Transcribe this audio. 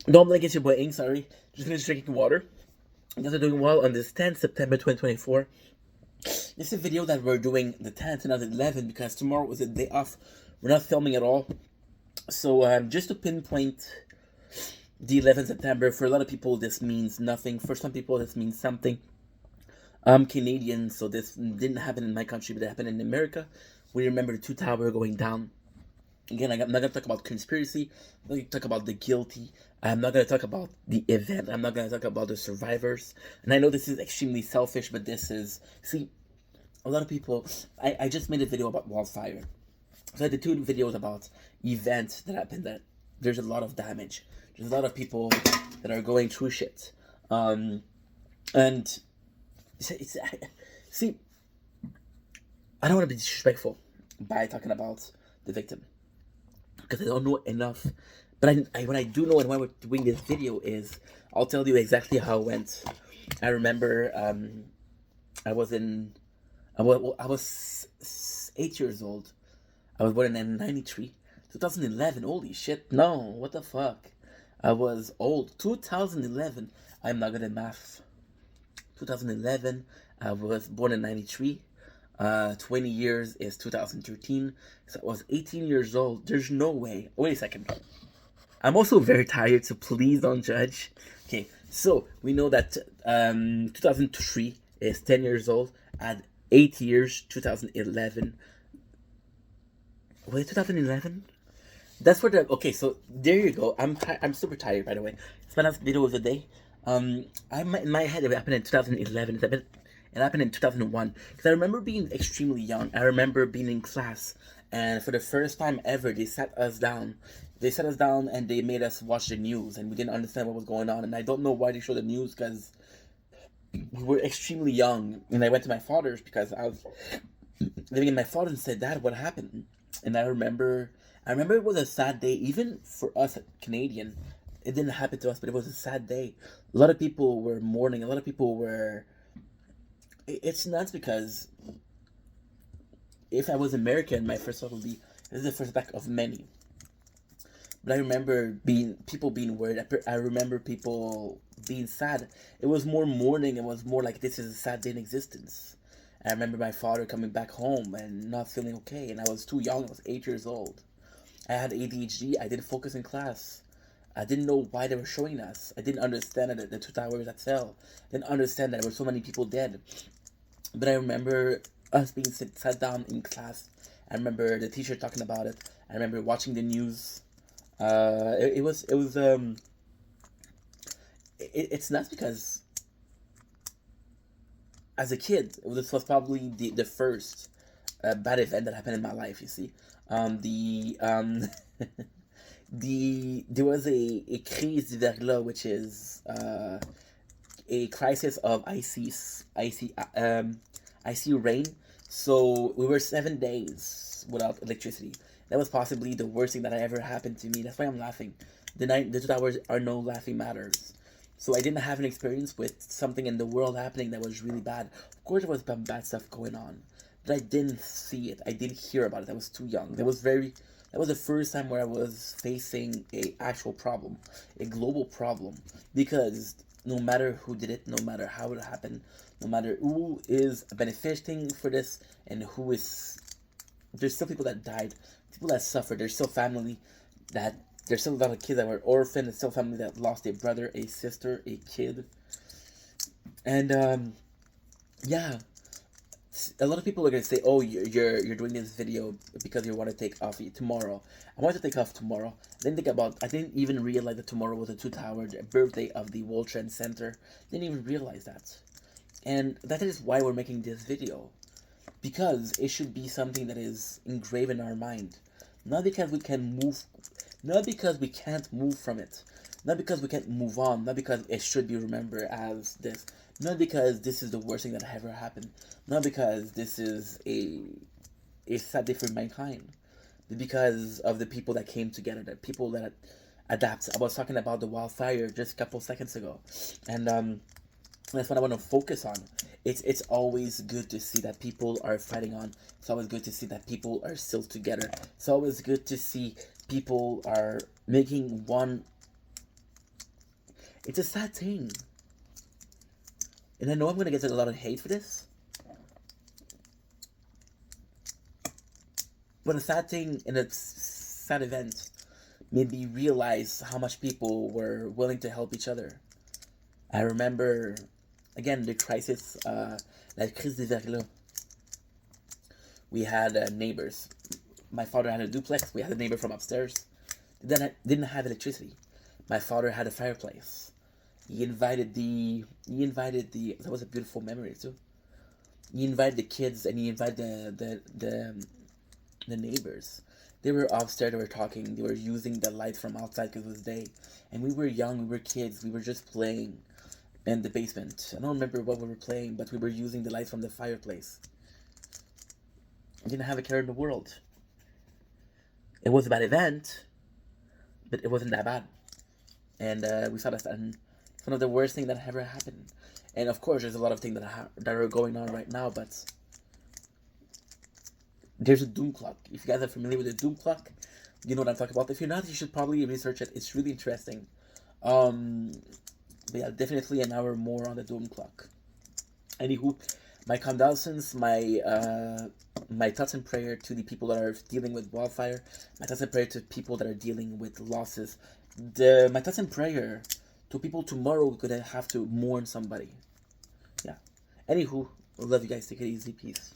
No, I'm like it's your boy Ing, sorry. Just finished drinking water. You guys are doing well on this 10th September 2024. This is a video that we're doing the 10th and not the 11th because tomorrow is a day off. We're not filming at all. So just to pinpoint the 11th September, for a lot of people this means nothing. For some people this means something. I'm Canadian, so this didn't happen in my country, but it happened in America. We remember the two towers going down. Again, I'm not gonna talk about conspiracy. I'm not gonna talk about the guilty. I'm not gonna talk about the event. I'm not gonna talk about the survivors. And I know this is extremely selfish, but this is see a lot of people. I just made a video about wildfire. So I did two videos about events that happened. That there's a lot of damage. There's a lot of people that are going through shit. And it's see, I don't want to be disrespectful by talking about the victim because I don't know enough. But what I do know and why we're doing this video is I'll tell you exactly how it went. I remember I was in I was 8 years old. I was born in 93, 2011. Holy shit! No, what the fuck? I was old. 2011. I'm not good at math. 2011. I was born in 93. 20 years is 2013. So I was 18 years old. There's no way. Wait a second. I'm also very tired, so please don't judge. Okay, so we know that 2003 is 10 years old. At 8 years, 2011. Wait, 2011? That's where the okay. So there you go. I'm super tired, by the way. It's my last video of the day. I'm in my head. It happened in 2011. It happened in 2001 because I remember being extremely young. I remember being in class, and for the first time ever, they sat us down. They sat us down and they made us watch the news, and we didn't understand what was going on. And I don't know why they showed the news because we were extremely young. And I went to my father's because I was living in my father and said, "Dad, what happened?" And I remember it was a sad day, even for us Canadian. It didn't happen to us, but it was a sad day. A lot of people were mourning. A lot of people were. It's nuts because if I was American, my first thought would be, "This is the first back of many." But I remember people being worried. I remember people being sad. It was more mourning. It was more like this is a sad day in existence. I remember my father coming back home and not feeling okay, and I was too young. I was 8 years old. I had ADHD. I didn't focus in class. I didn't know why they were showing us. I didn't understand that the two towers that fell. I didn't understand that there were so many people dead. But I remember us being sat down in class. I remember the teacher talking about it. I remember watching the news. It's nuts because as a kid, this was probably the first bad event that happened in my life. You see, the there was a crise du verglas, which is a crisis of icy rain. So we were 7 days without electricity. That was possibly the worst thing that ever happened to me. That's why I'm laughing. The 2 hours are no laughing matters. So I didn't have an experience with something in the world happening that was really bad. Of course, there was some bad stuff going on, but I didn't see it. I didn't hear about it. I was too young. That was the first time where I was facing a actual problem, a global problem, because no matter who did it, no matter how it happened, no matter who is benefiting for this and who is, there's still people that died, people that suffered. There's still family that there's still a lot of kids that were orphaned. There's still family that lost a brother, a sister, a kid, and yeah, a lot of people are gonna say, "Oh, you're doing this video because you want to take off tomorrow." I wanted to take off tomorrow. I didn't think about. I didn't even realize that tomorrow was the two tower birthday of the World Trade Center. Didn't even realize that, and that is why we're making this video because it should be something that is engraved in our mind, not because we can move, not because we can't move from it, not because we can't move on, not because it should be remembered as this, not because this is the worst thing that ever happened, not because this is a sad day for mankind, but because of the people that came together, the people that adapt. I was talking about the wildfire just a couple seconds ago, and that's what I want to focus on. It's always good to see that people are fighting on. It's always good to see that people are still together. It's always good to see people are making one It's a sad thing. And I know I'm gonna get a lot of hate for this. But a sad thing and a sad event made me realize how much people were willing to help each other. I remember, again, the crisis, la crise des verglas. We had neighbors. My father had a duplex. We had a neighbor from upstairs. They didn't have electricity. My father had a fireplace. That was a beautiful memory too. He invited the kids and he invited the neighbors. They were upstairs, they were talking, they were using the light from outside because it was day. And we were young, we were kids, we were just playing in the basement. I don't remember what we were playing, but we were using the light from the fireplace. I didn't have a care in the world. It was a bad event, but it wasn't that bad. And we saw that, and it's one of the worst things that ever happened. And of course, there's a lot of things that are going on right now, but there's a doom clock. If you guys are familiar with the doom clock, you know what I'm talking about. If you're not, you should probably research it. It's really interesting. But yeah, definitely an hour more on the doom clock. Anywho, my condolences, my thoughts and prayer to the people that are dealing with wildfire. My thoughts and prayer to people that are dealing with losses. My thoughts and prayer to people tomorrow who could have to mourn somebody. Yeah. Anywho, love you guys. Take it easy. Peace.